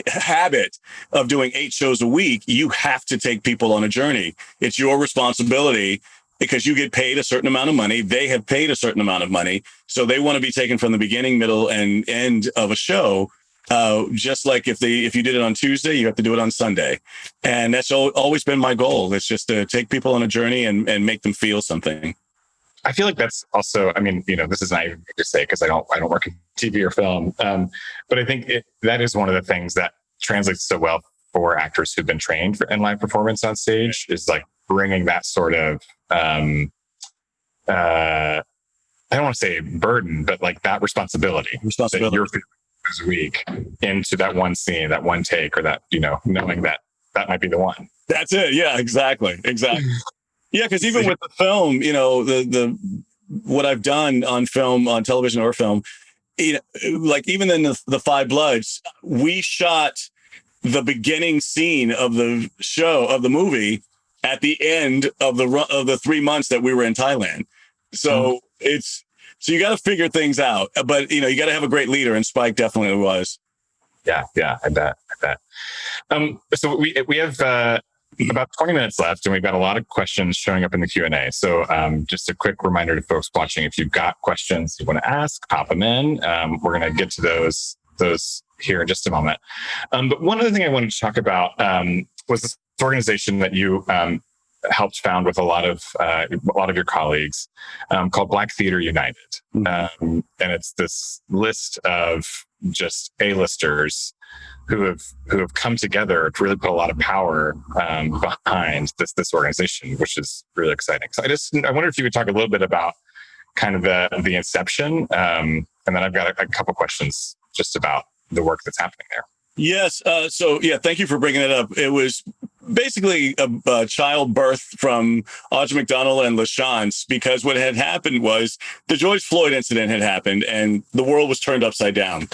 habit of doing 8 shows a week, you have to take people on a journey. It's your responsibility because you get paid a certain amount of money. They have paid a certain amount of money. So they want to be taken from the beginning, middle, and end of a show. Just like if you did it on Tuesday, you have to do it on Sunday. And that's always been my goal. It's just to take people on a journey and make them feel something. I feel like that's also, this is not even to say because I don't work in TV or film. But I think that is one of the things that translates so well for actors who've been trained in live performance on stage, is bringing that sort of, I don't want to say burden, but that responsibility. That you're feeling hours a week into that one scene, that one take, or that, knowing that might be the one. That's it. Yeah, exactly. Yeah, because even with the film, the what I've done on film, on television or film, like even in the Five Bloods, we shot the beginning scene of the movie at the end of the 3 months that we were in Thailand. So so you got to figure things out, but you got to have a great leader, and Spike definitely was. Yeah, I bet. So we have about 20 minutes left, and we've got a lot of questions showing up in the Q&A. So just a quick reminder to folks watching, if you've got questions you want to ask, pop them in. We're going to get to those here in just a moment. But one other thing I wanted to talk about was this organization that you helped found with a lot of your colleagues, called Black Theater United. And it's this list of just A-listers who have come together to really put a lot of power behind this organization, which is really exciting. So I wonder if you could talk a little bit about kind of the inception, and then I've got a couple questions just about the work that's happening there. Yes. Thank you for bringing it up. It was basically a childbirth from Audra McDonald and LaChance, because what had happened was the George Floyd incident had happened and the world was turned upside down.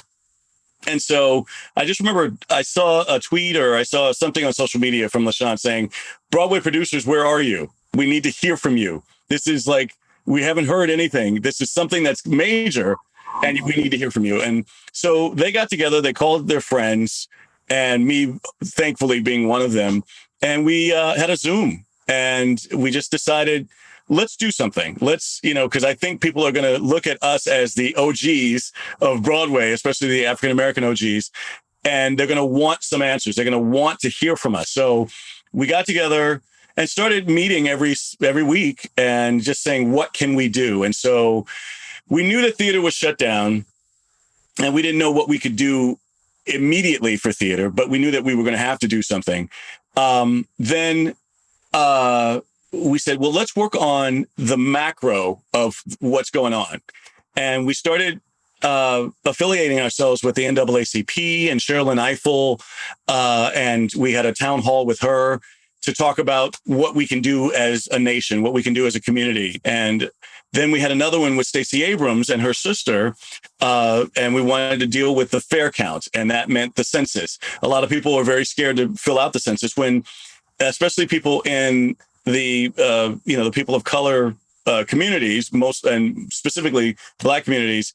And so I just remember I saw a tweet, or I saw something on social media from LaChance saying, "Broadway producers, where are you? We need to hear from you. This is like, we haven't heard anything. This is something that's major, and we need to hear from you." And so they got together, they called their friends, and me, thankfully, being one of them. And we had a Zoom, and we just decided, let's do something. Let's, because I think people are going to look at us as the OGs of Broadway, especially the African-American OGs, and they're going to want some answers. They're going to want to hear from us. So we got together and started meeting every week and just saying, what can we do? And so we knew that theater was shut down, and we didn't know what we could do immediately for theater, but we knew that we were going to have to do something. Then we said, well, let's work on the macro of what's going on. And we started affiliating ourselves with the NAACP and Sherilyn Eiffel, and we had a town hall with her to talk about what we can do as a nation, what we can do as a community. And then we had another one with Stacey Abrams and her sister, and we wanted to deal with the fair count, and that meant the census. A lot of people are very scared to fill out the census, when, especially people in the the people of color communities, and specifically Black communities,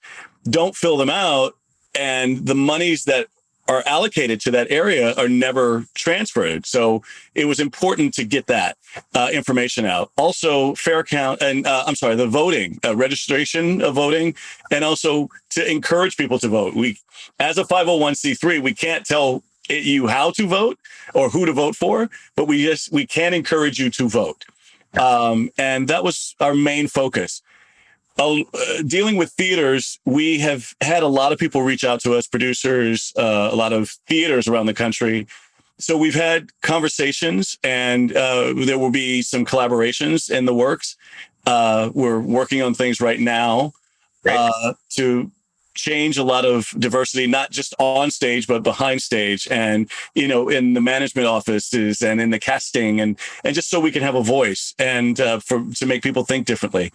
don't fill them out, and the monies that are allocated to that area are never transferred. So it was important to get that information out. Also, fair count, and the voting, registration of voting, and also to encourage people to vote. We, as a 501c3, we can't tell you how to vote or who to vote for, but we can encourage you to vote. And that was our main focus. Dealing with theaters, we have had a lot of people reach out to us, producers, a lot of theaters around the country. So we've had conversations, and there will be some collaborations in the works. We're working on things right now to change a lot of diversity, not just on stage, but behind stage, and, in the management offices and in the casting, and just so we can have a voice and to make people think differently.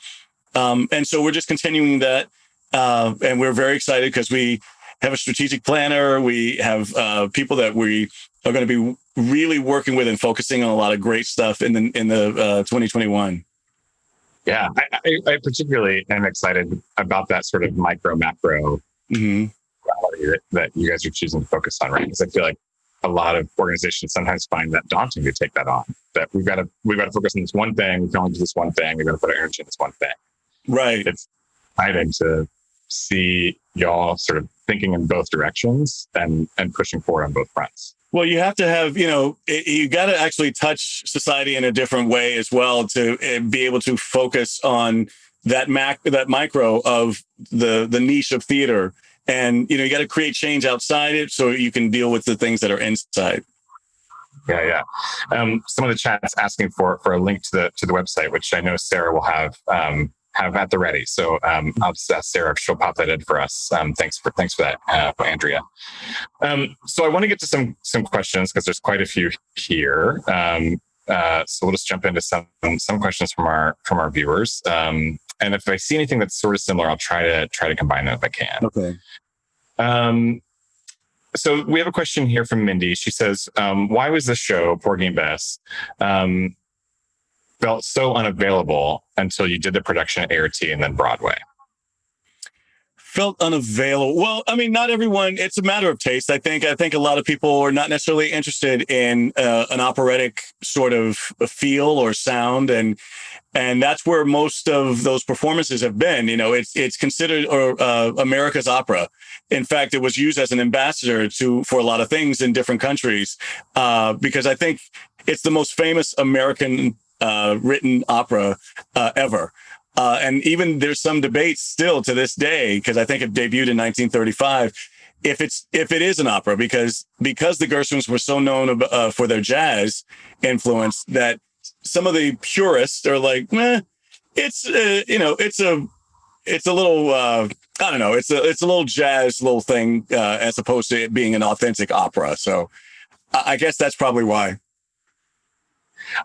And so we're just continuing that. And we're very excited because we have a strategic planner. We have people that we are going to be really working with and focusing on a lot of great stuff in the 2021. Yeah, I particularly am excited about that sort of micro macro reality that you guys are choosing to focus on, right? Because I feel like a lot of organizations sometimes find that daunting to take that on. That we've got to focus on this one thing. We can only do this one thing. We've got to put our energy in this one thing. Right. It's exciting to see y'all sort of thinking in both directions and pushing forward on both fronts. Well, you have to have, you got to actually touch society in a different way as well to be able to focus on that micro of the niche of theater. And, you got to create change outside it so you can deal with the things that are inside. Yeah. Some of the chat's asking for a link to the website, which I know Sarah will have have at the ready. So I'll just ask Sarah if she'll pop that in for us. Thanks for that, Andrea. So I want to get to some questions because there's quite a few here. So we'll just jump into some questions from our viewers. And if I see anything that's sort of similar, I'll try to combine them if I can. Okay. So we have a question here from Mindy. She says, why was the show, Porgy and Bess, felt so unavailable until you did the production at A.R.T. and then Broadway? Felt unavailable. Well, I mean, not everyone, it's a matter of taste. I think a lot of people are not necessarily interested in an operatic sort of a feel or sound. And that's where most of those performances have been. You know, it's considered America's opera. In fact, it was used as an ambassador for a lot of things in different countries, because I think it's the most famous American written opera ever. And even there's some debates still to this day, because I think it debuted in 1935, if it is an opera, because the Gershwins were so known for their jazz influence that some of the purists are like, it's a little, I don't know, it's a little jazz little thing, as opposed to it being an authentic opera. So I guess that's probably why.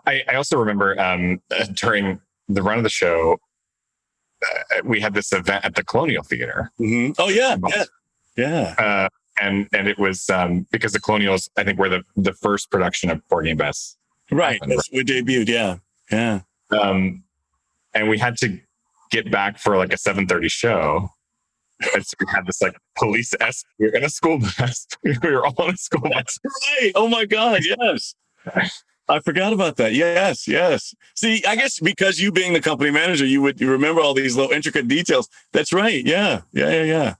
I also remember during the run of the show, we had this event at the Colonial Theater. Mm-hmm. Oh yeah. And it was because the Colonials, I think, were the first production of Porgy and Bess. Right. We debuted. Yeah. And we had to get back for like a 7:30 show. And so we had this like police escort. We were in a school bus. We were all in a school bus. That's right. Oh my God. Yes. I forgot about that. Yes. See, I guess because you being the company manager, you remember all these little intricate details. That's right. Yeah. Yeah.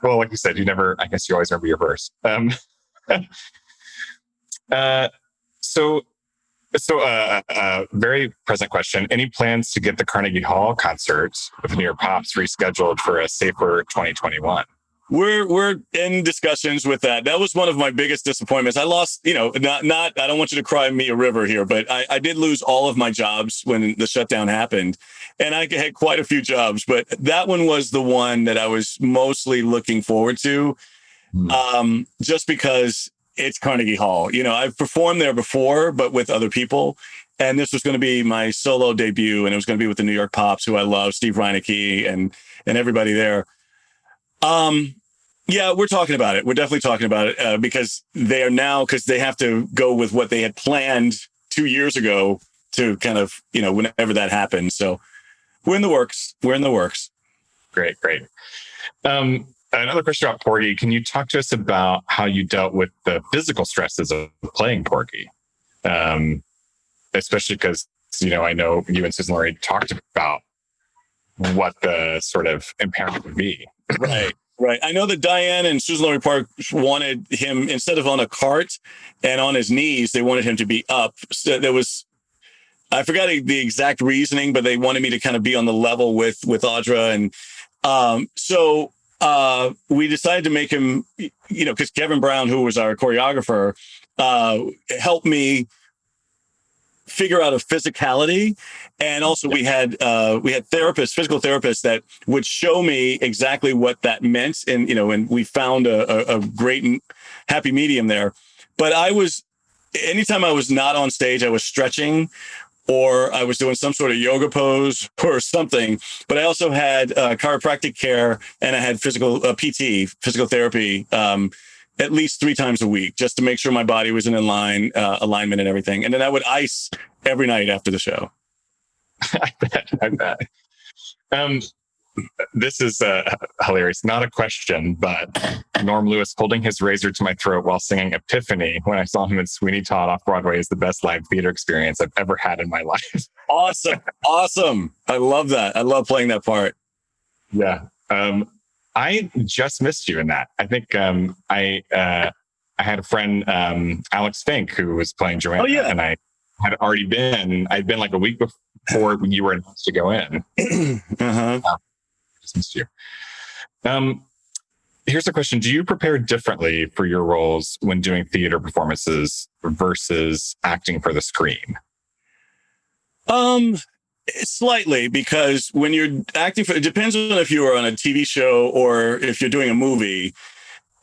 Well, like you said, I guess you always remember your verse. So very present question. Any plans to get the Carnegie Hall concert with New York Pops rescheduled for a safer 2021? We're in discussions with that. That was one of my biggest disappointments. I lost, I don't want you to cry me a river here, but I did lose all of my jobs when the shutdown happened. And I had quite a few jobs, but that one was the one that I was mostly looking forward to, just because it's Carnegie Hall. I've performed there before, but with other people. And this was going to be my solo debut, and it was going to be with the New York Pops, who I love, Steve Reinecke and everybody there. Yeah, we're talking about it. We're definitely talking about it because they have to go with what they had planned 2 years ago to kind of, whenever that happens. So we're in the works. Great. Another question about Porky. Can you talk to us about how you dealt with the physical stresses of playing Porky? Especially because, I know you and Susan Laurie talked about what the sort of impairment would be. Right. I know that Diane and Susan Laurie Park wanted him, instead of on a cart and on his knees, they wanted him to be up. So I forgot the exact reasoning, but they wanted me to kind of be on the level with Audra. And so we decided to make him, because Kevin Brown, who was our choreographer, helped me figure out a physicality. And also we had physical therapists that would show me exactly what that meant. And, and we found a great and happy medium there. But anytime I was not on stage, I was stretching or I was doing some sort of yoga pose or something. But I also had chiropractic care, and I had physical therapy, at least 3 times a week, just to make sure my body was in alignment and everything. And then I would ice every night after the show. I bet. This is hilarious. Not a question, but Norm Lewis holding his razor to my throat while singing Epiphany when I saw him in Sweeney Todd off Broadway is the best live theater experience I've ever had in my life. Awesome. I love that. I love playing that part. Yeah. I just missed you in that. I think I had a friend, Alex Fink, who was playing Joanna. Oh, yeah. And I'd been like a week before you were announced to go in. Just missed you. Here's a question. Do you prepare differently for your roles when doing theater performances versus acting for the screen? Slightly, because when you're acting for, it depends on if you are on a TV show or if you're doing a movie,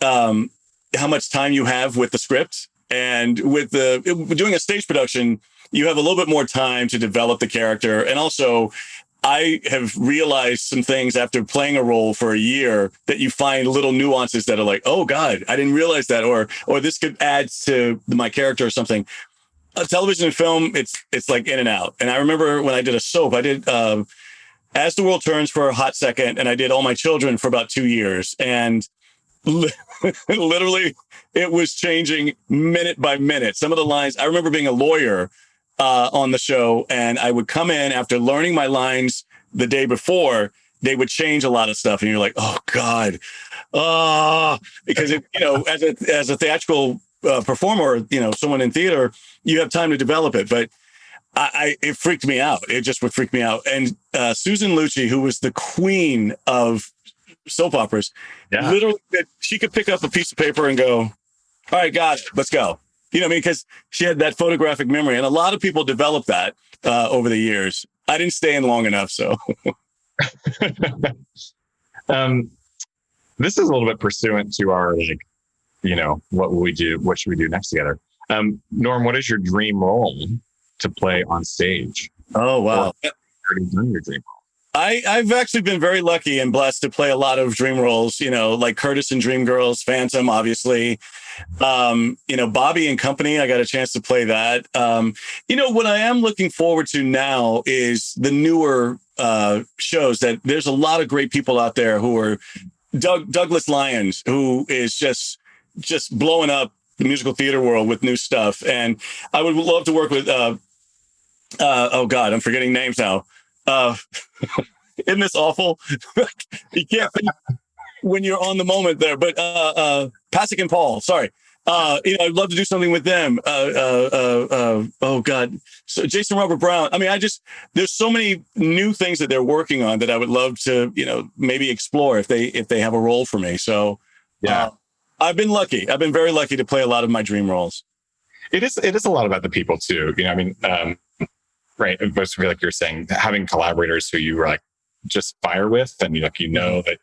how much time you have with the script. And with doing a stage production, you have a little bit more time to develop the character. And also, I have realized some things after playing a role for a year that you find little nuances that are like, oh God, I didn't realize that, or this could add to my character or something. Television and film, it's like in and out. And I remember when I did a soap, I did As the World Turns for a hot second, and I did All My Children for about 2 years. And literally, it was changing minute by minute. Some of the lines, I remember being a lawyer on the show, and I would come in after learning my lines the day before. They would change a lot of stuff, and you're like, "Oh God," because as a theatrical performer, someone in theater, you have time to develop it. But it freaked me out. It just would freak me out. And Susan Lucci, who was the queen of soap operas, literally, she could pick up a piece of paper and go, "All right, got it. Let's go." You know what I mean? Because she had that photographic memory. And a lot of people developed that over the years. I didn't stay in long enough, so. This is a little bit pursuant to our, what will we do? What should we do next together? Norm, what is your dream role to play on stage? Oh, wow. Or already done your dream role? I've actually been very lucky and blessed to play a lot of dream roles, like Curtis in Dreamgirls, Phantom, obviously. Bobby and Company, I got a chance to play that. What I am looking forward to now is the newer shows that there's a lot of great people out there who are Douglas Lyons, who is just blowing up the musical theater world with new stuff. And I would love to work with, oh God, I'm forgetting names now. Isn't this awful? You can't think when you're on the moment there, but Pasek and Paul, sorry. I'd love to do something with them. Oh God. So Jason Robert Brown. I mean, there's so many new things that they're working on that I would love to, maybe explore if they have a role for me. So yeah, I've been lucky. I've been very lucky to play a lot of my dream roles. It is a lot about the people too. Right. Most like you're saying, having collaborators who you like just fire with, and that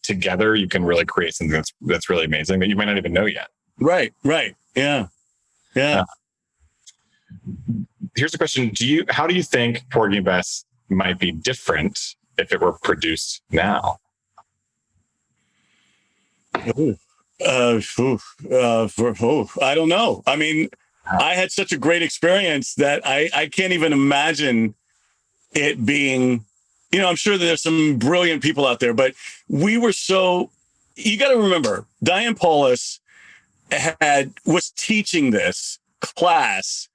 together you can really create something that's really amazing that you might not even know yet. Right. Yeah. Here's a question. How do you think Porgy and Bess might be different if it were produced now? I don't know. I mean, I had such a great experience that I can't even imagine it being, I'm sure that there's some brilliant people out there, but we were you got to remember, Diane Paulus was teaching this class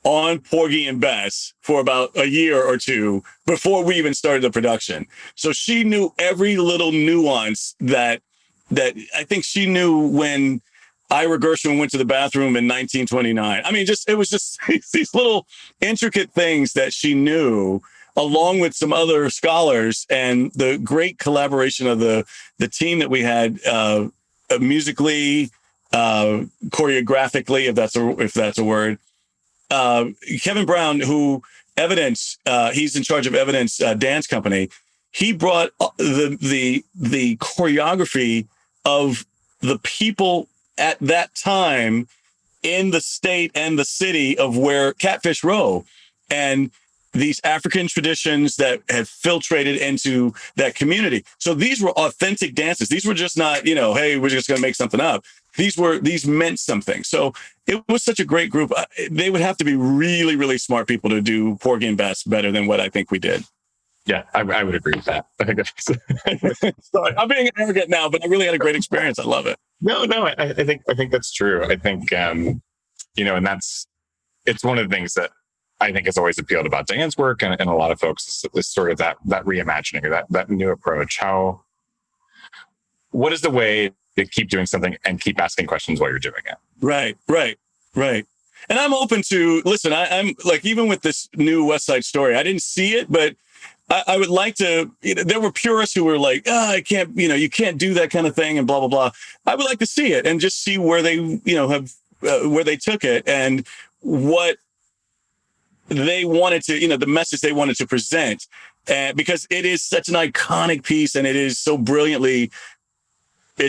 on Porgy and Bess for about a year or two before we even started the production. So she knew every little nuance that I think she knew when Ira Gershwin went to the bathroom in 1929. I mean, it was just these little intricate things that she knew, along with some other scholars, and the great collaboration of the team that we had musically, choreographically, if that's a word. Kevin Brown, who Evidence, he's in charge of Evidence Dance Company. He brought the choreography of the people at that time in the state and the city of where Catfish Row, and these African traditions that had filtrated into that community. So these were authentic dances. These were just not, hey, we're just going to make something up. These meant something. So it was such a great group. They would have to be really, really smart people to do Porgy and Bess better than what I think we did. Yeah, I would agree with that. I think that's Sorry, I'm being arrogant now, but I really had a great experience. I love it. No, I think that's true. I think, and it's one of the things that I think has always appealed about Diane's work and a lot of folks is sort of that reimagining or that new approach. What is the way to keep doing something and keep asking questions while you're doing it? Right. And I'm open to, listen, I'm like, even with this new West Side Story, I didn't see it, but I would like to, there were purists who were like, I can't, you can't do that kind of thing and blah, blah, blah. I would like to see it and just see where they, where they took it and what they wanted to, the message they wanted to present, because it is such an iconic piece and it's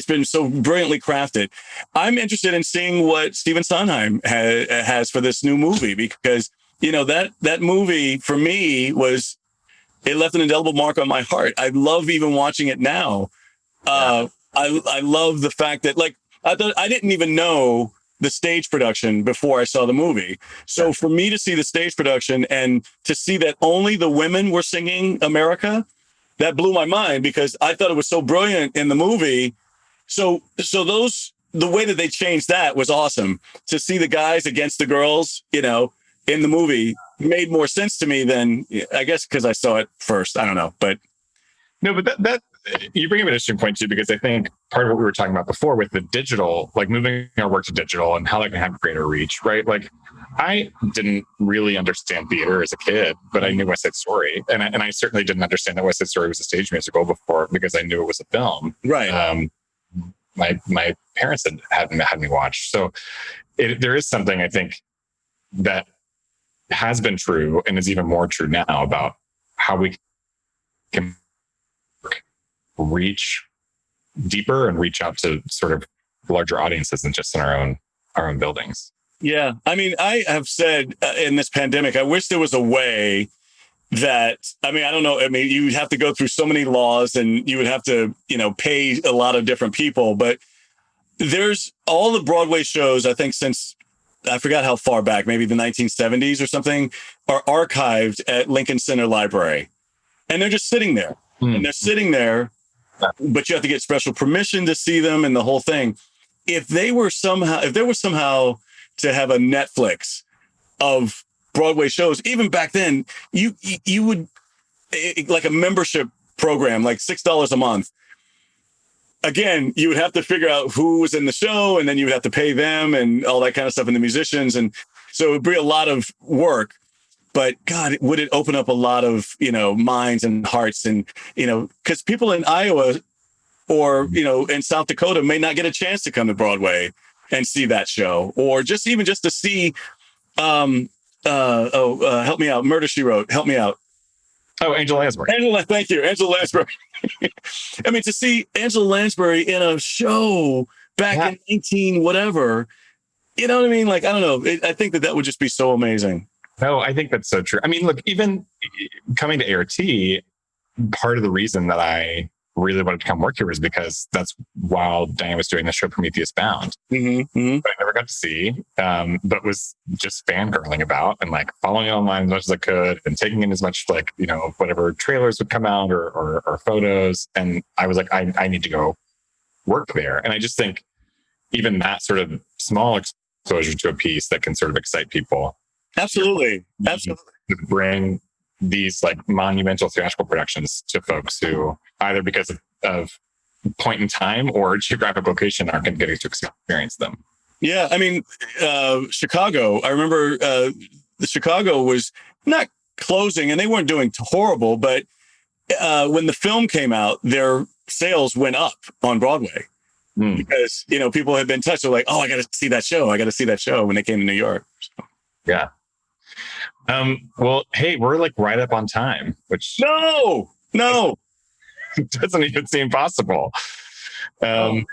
been so brilliantly crafted. I'm interested in seeing what Stephen Sondheim has for this new movie, because, that movie for me it left an indelible mark on my heart. I love even watching it now. I love the fact that, like, I didn't even know the stage production before I saw the movie. So for me to see the stage production and to see that only the women were singing America, that blew my mind, because I thought it was so brilliant in the movie. So the way that they changed that was awesome. To see the guys against the girls, in the movie made more sense to me than, I guess, because I saw it first. I don't know, but no, but that you bring up an interesting point too, because I think part of what we were talking about before with the digital, like moving our work to digital and how that can have greater reach, right? Like, I didn't really understand theater as a kid, but I knew West Side Story, and I certainly didn't understand that West Side Story was a stage musical before, because I knew it was a film. Right. My parents had me watch, so there is something, I think, that has been true and is even more true now about how we can reach deeper and reach out to sort of larger audiences than just in our own buildings. Yeah. I mean, I have said in this pandemic, I wish there was a way that, I don't know. You would have to go through so many laws, and you would have to, pay a lot of different people, but there's all the Broadway shows, I think, since I forgot how far back, maybe the 1970s or something, are archived at Lincoln Center Library. And they're just sitting there. And they're sitting there, but you have to get special permission to see them and the whole thing. If there were somehow to have a Netflix of Broadway shows, even back then, you would, like a membership program, like $6 a month. Again, you would have to figure out who was in the show, and then you would have to pay them and all that kind of stuff, and the musicians. And so it would be a lot of work. But God, would it open up a lot of, minds and hearts, and, because people in Iowa or, in South Dakota may not get a chance to come to Broadway and see that show, or just to see, help me out. Murder, She Wrote. Help me out. Oh, Angela Lansbury. Thank you. Angela Lansbury. To see Angela Lansbury in a show back in 19 whatever, you know what I mean? Like, I don't know. I think that would just be so amazing. No, I think that's so true. Look, even coming to A.R.T, part of the reason that I really wanted to come work here was because that's while Diane was doing the show Prometheus Bound. Mm-hmm, mm-hmm. But I never got to see, but was just fangirling about and like following it online as much as I could and taking in as much whatever trailers would come out or photos. And I was like, I need to go work there. And I just think even that sort of small exposure to a piece that can sort of excite people. Absolutely. Bring these like monumental theatrical productions to folks who either because of point in time or geographic location aren't going to get to experience them. Yeah. Chicago, I remember the Chicago was not closing and they weren't doing horrible, but when the film came out, their sales went up on Broadway because, people had been touched. They're like, oh, I got to see that show. When they came to New York. So. Yeah. Well, hey, we're like right up on time, which no doesn't even seem possible. Man,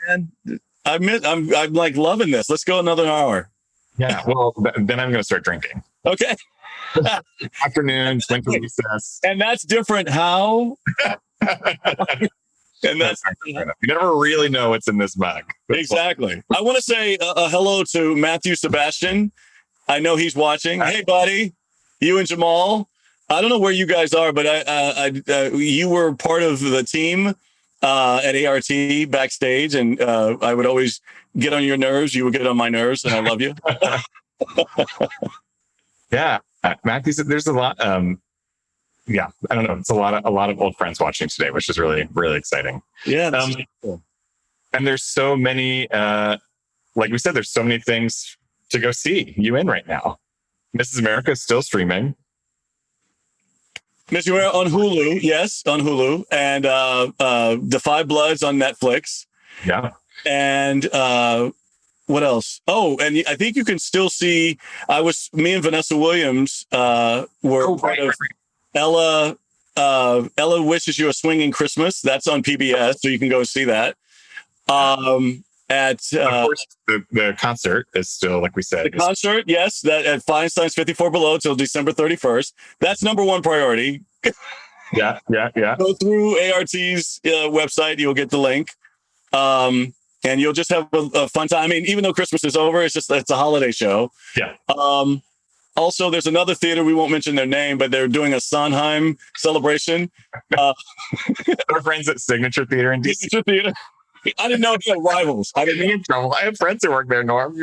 I'm like loving this. Let's go another hour. Yeah. Well, then I'm going to start drinking. Okay. Afternoons, winter recess. And that's different. How? And that's you never really know what's in this mug. Exactly. I want to say a hello to Matthew Sebastian. I know he's watching. Hey, buddy. You and Jamal. I don't know where you guys are, but you were part of the team at A.R.T. backstage, and I would always get on your nerves. You would get on my nerves, and I love you. Yeah, Matthew said there's a lot. Yeah, I don't know. It's a lot of old friends watching today, which is really, really exciting. Yeah, that's cool. And there's so many, like we said, there's so many things to go see you in right now. Mrs. America is still streaming. Mrs. America on Hulu, yes, on Hulu, and The Five Bloods on Netflix. Yeah, and what else? Oh, and I think you can still see. Me and Vanessa Williams were part of Ella. Ella Wishes You a Swinging Christmas. That's on PBS, so you can go see that. Of course, the concert is still, like we said. The concert, yes, that at Feinstein's 54 Below till December 31st. That's number one priority. Yeah. Go through ART's website. You'll get the link. And you'll just have a fun time. I mean, even though Christmas is over, it's a holiday show. Yeah. Also, there's another theater, we won't mention their name, but they're doing a Sondheim celebration. Our friends at Signature Theater in DC. Signature Theater. I didn't know they had rivals. I didn't need trouble. I have friends who work there, Norm.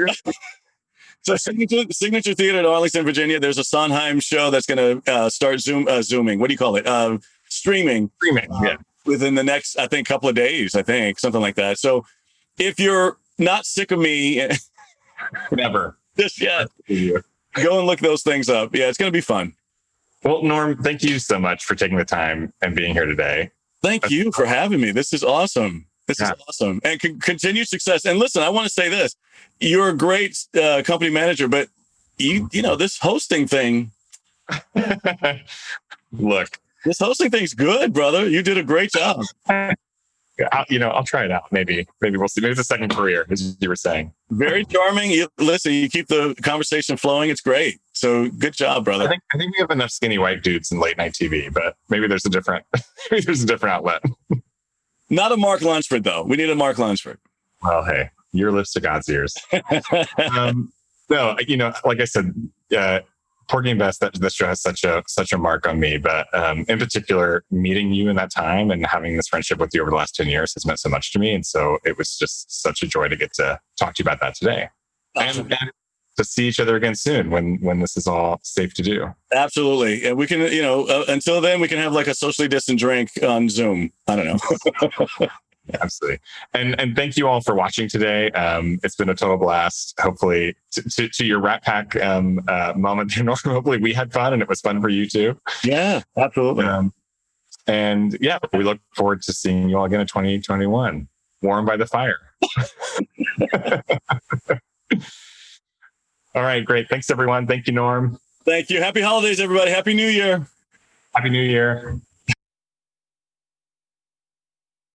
So Signature Theater in Arlington, Virginia, there's a Sondheim show that's going to start zooming. What do you call it? Streaming. Yeah. Within the next, I think, couple of days, something like that. So if you're not sick of me, never just yet, go and look those things up. Yeah, it's going to be fun. Well, Norm, thank you so much for taking the time and being here today. Thank you for having me. This is awesome. This is awesome. And continued success. And listen, I want to say this. You're a great company manager, but you know, this hosting thing. Look. This hosting thing's good, brother. You did a great job. I'll try it out. Maybe we'll see. Maybe it's a second career, as you were saying. Very charming. You keep the conversation flowing. It's great. So good job, brother. I think we have enough skinny white dudes in late night TV, but maybe there's a different outlet. Not a Mark Lunsford, though. We need a Mark Lunsford. Well, hey, your lips to God's ears. No, like I said, Porgy and Bess, that show has such a mark on me. But in particular, meeting you in that time and having this friendship with you over the last 10 years has meant so much to me. And so it was just such a joy to get to talk to you about that today. Awesome. And to see each other again soon when this is all safe to do. Absolutely. And we can, until then, we can have like a socially distant drink on Zoom. I don't know. Absolutely. And thank you all for watching today. It's been a total blast. Hopefully to your Rat Pack moment there, Norm, hopefully we had fun and it was fun for you too. Yeah, absolutely. And yeah, we look forward to seeing you all again in 2021, warm by the fire. All right, great. Thanks everyone. Thank you, Norm. Thank you. Happy holidays, everybody. Happy New Year. Happy New Year.